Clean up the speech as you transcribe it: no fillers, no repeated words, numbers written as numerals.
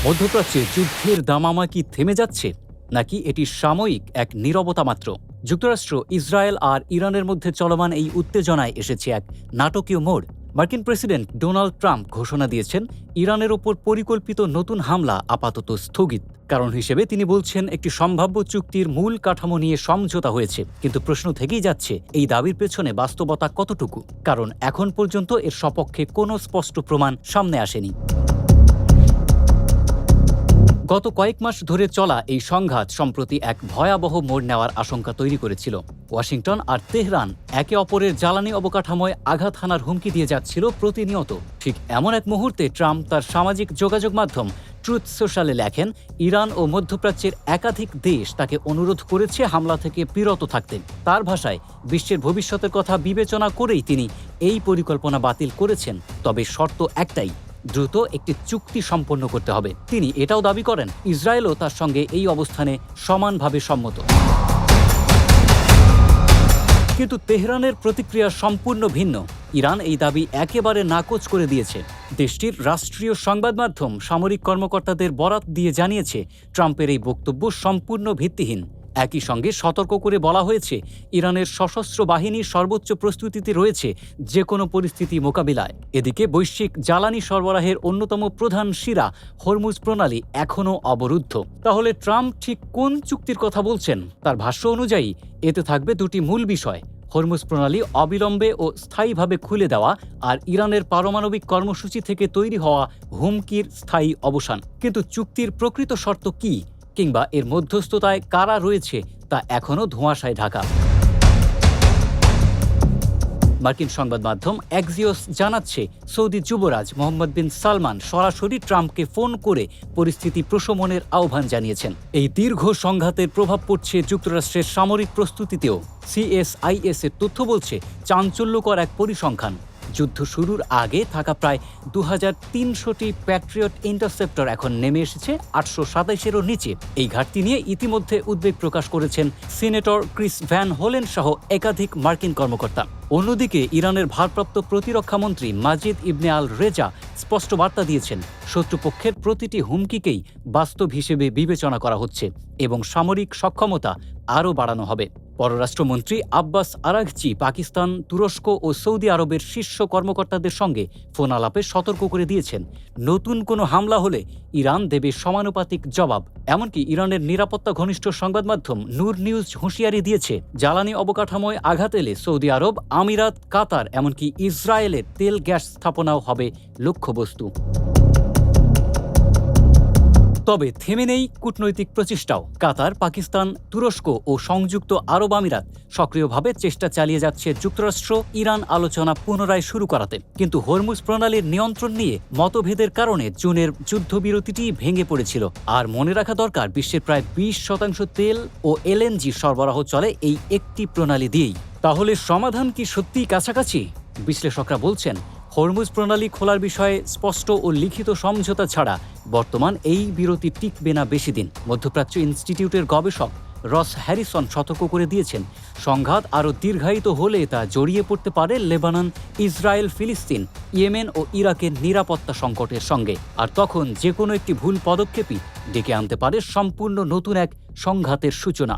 মধ্যপ্রাচ্যে যুদ্ধের দামামা কি থেমে যাচ্ছে, নাকি এটি সাময়িক এক নীরবতা মাত্র? যুক্তরাষ্ট্র, ইসরায়েল আর ইরানের মধ্যে চলমান এই উত্তেজনায় এসেছে এক নাটকীয় মোড়। মার্কিন প্রেসিডেন্ট ডোনাল্ড ট্রাম্প ঘোষণা দিয়েছেন ইরানের ওপর পরিকল্পিত নতুন হামলা আপাতত স্থগিত। কারণ হিসেবে তিনি বলছেন একটি সম্ভাব্য চুক্তির মূল কাঠামো নিয়ে সমঝোতা হয়েছে। কিন্তু প্রশ্ন থেকেই যাচ্ছে, এই দাবির পেছনে বাস্তবতা কতটুকু? কারণ এখন পর্যন্ত এর সপক্ষে কোনো স্পষ্ট প্রমাণ সামনে আসেনি। গত কয়েক মাস ধরে চলা এই সংঘাত সম্প্রতি এক ভয়াবহ মোড় নেওয়ার আশঙ্কা তৈরি করেছিল। ওয়াশিংটন আর তেহরান একে অপরের জ্বালানি অবকাঠামোয় আঘাত হানার হুমকি দিয়ে যাচ্ছিল প্রতিনিয়ত। ঠিক এমন এক মুহূর্তে ট্রাম্প তার সামাজিক যোগাযোগ মাধ্যম ট্রুথ সোশ্যালে লেখেন, ইরান ও মধ্যপ্রাচ্যের একাধিক দেশ তাকে অনুরোধ করেছে হামলা থেকে বিরত থাকতে। তার ভাষায়, বিশ্বের ভবিষ্যতের কথা বিবেচনা করেই তিনি এই পরিকল্পনা বাতিল করেছেন। তবে শর্ত একটাই, দ্রুত একটি চুক্তি সম্পন্ন করতে হবে। তিনি এটাও দাবি করেন, ইসরায়েলও তার সঙ্গে এই অবস্থানে সমানভাবে সম্মত। কিন্তু তেহরানের প্রতিক্রিয়া সম্পূর্ণ ভিন্ন। ইরান এই দাবি একেবারে নাকচ করে দিয়েছে। দেশটির রাষ্ট্রীয় সংবাদ মাধ্যম সামরিক কর্মকর্তাদের বরাত দিয়ে জানিয়েছে, ট্রাম্পের এই বক্তব্য সম্পূর্ণ ভিত্তিহীন। একই সঙ্গে সতর্ক করে বলা হয়েছে, ইরানের সশস্ত্র বাহিনী সর্বোচ্চ প্রস্তুতিতে রয়েছে যে কোনো পরিস্থিতি মোকাবিলায়। এদিকে বৈশ্বিক জ্বালানি সরবরাহের অন্যতম প্রধান শিরা হরমুজ প্রণালী এখনও অবরুদ্ধ। তাহলে ট্রাম্প ঠিক কোন চুক্তির কথা বলছেন? তার ভাষ্য অনুযায়ী এতে থাকবে দুটি মূল বিষয়: হরমুজ প্রণালী অবিলম্বে ও স্থায়ীভাবে খুলে দেওয়া, আর ইরানের পারমাণবিক কর্মসূচি থেকে তৈরি হওয়া হুমকির স্থায়ী অবসান। কিন্তু চুক্তির প্রকৃত শর্ত কি, কিংবা এর মধ্যস্থতায় কারা রয়েছে, তা এখনও ধোঁয়াশায় ঢাকা। মার্কিন সংবাদ মাধ্যম এক্সিওস জানাচ্ছে, সৌদি যুবরাজ মোহাম্মদ বিন সালমান সরাসরি ট্রাম্পকে ফোন করে পরিস্থিতি প্রশমনের আহ্বান জানিয়েছেন। এই দীর্ঘ সংঘাতের প্রভাব পড়ছে যুক্তরাষ্ট্রের সামরিক প্রস্তুতিতেও। সিএসআইএস এর তথ্য বলছে, চাঞ্চল্যকর এক পরিসংখ্যান, যুদ্ধ শুরুর আগে থাকা প্রায় 2300টি প্যাট্রিয়ট ইন্টারসেপ্টর এখন নেমে এসেছে 827-এরও নিচে। এই ঘাটতি নিয়ে ইতিমধ্যে উদ্বেগ প্রকাশ করেছেন সিনেটর ক্রিস ভ্যান হোলেন সহ একাধিক মার্কিন কর্মকর্তা। অন্যদিকে ইরানের ভারপ্রাপ্ত প্রতিরক্ষামন্ত্রী মাজিদ ইবনে আল রেজা স্পষ্ট বার্তা দিয়েছেন, শত্রুপক্ষের প্রতিটি হুমকিকেই বাস্তব হিসেবে বিবেচনা করা হচ্ছে এবং সামরিক সক্ষমতা আরও বাড়ানো হবে। পররাষ্ট্রমন্ত্রী আব্বাস আরাঘচি পাকিস্তান, তুরস্ক ও সৌদি আরবের শীর্ষ কর্মকর্তাদের সঙ্গে ফোন আলাপে সতর্ক করে দিয়েছেন, নতুন কোনো হামলা হলে ইরান দেবে সমানুপাতিক জবাব। এমনকি ইরানের নিরাপত্তা ঘনিষ্ঠ সংবাদ মাধ্যম নূর নিউজ হুঁশিয়ারি দিয়েছে, জ্বালানি অবকাঠামোয় আঘাত এলে সৌদি আরব, আমিরাত, কাতার, এমনকি ইসরায়েলের তেল গ্যাস স্থাপনাও হবে লক্ষ্যবস্তু। তবে থেমে নেই কূটনৈতিক প্রচেষ্টাও। কাতার, পাকিস্তান, তুরস্ক ও সংযুক্ত আরব আমিরাত সক্রিয়ভাবে চেষ্টা চালিয়ে যাচ্ছে যুক্তরাষ্ট্র ইরান আলোচনা পুনরায় শুরু করাতে। কিন্তু হরমুজ প্রণালীর নিয়ন্ত্রণ নিয়ে মতভেদের কারণে জুনের যুদ্ধবিরতিটি ভেঙে পড়েছিল। আর মনে রাখা দরকার, বিশ্বের প্রায় 20% তেল ও এলএনজি সরবরাহ চলে এই একটি প্রণালী দিয়েই। তাহলে সমাধান কি সত্যিই কাছাকাছি? বিশ্লেষকরা বলছেন, হরমুজ প্রণালী খোলার বিষয়ে স্পষ্ট ও লিখিত সমঝোতা ছাড়া বর্তমান এই বিরতি টিকবে না বেশি দিন। মধ্যপ্রাচ্য ইনস্টিটিউটের গবেষক রস হ্যারিসন সতর্ক করে দিয়েছেন, সংঘাত আরও দীর্ঘায়িত হলে তা জড়িয়ে পড়তে পারে লেবানন, ইসরায়েল, ফিলিস্তিন, ইয়েমেন ও ইরাকের নিরাপত্তা সংকটের সঙ্গে। আর তখন যে কোনো একটি ভুল পদক্ষেপই ডেকে আনতে পারে সম্পূর্ণ নতুন এক সংঘাতের সূচনা।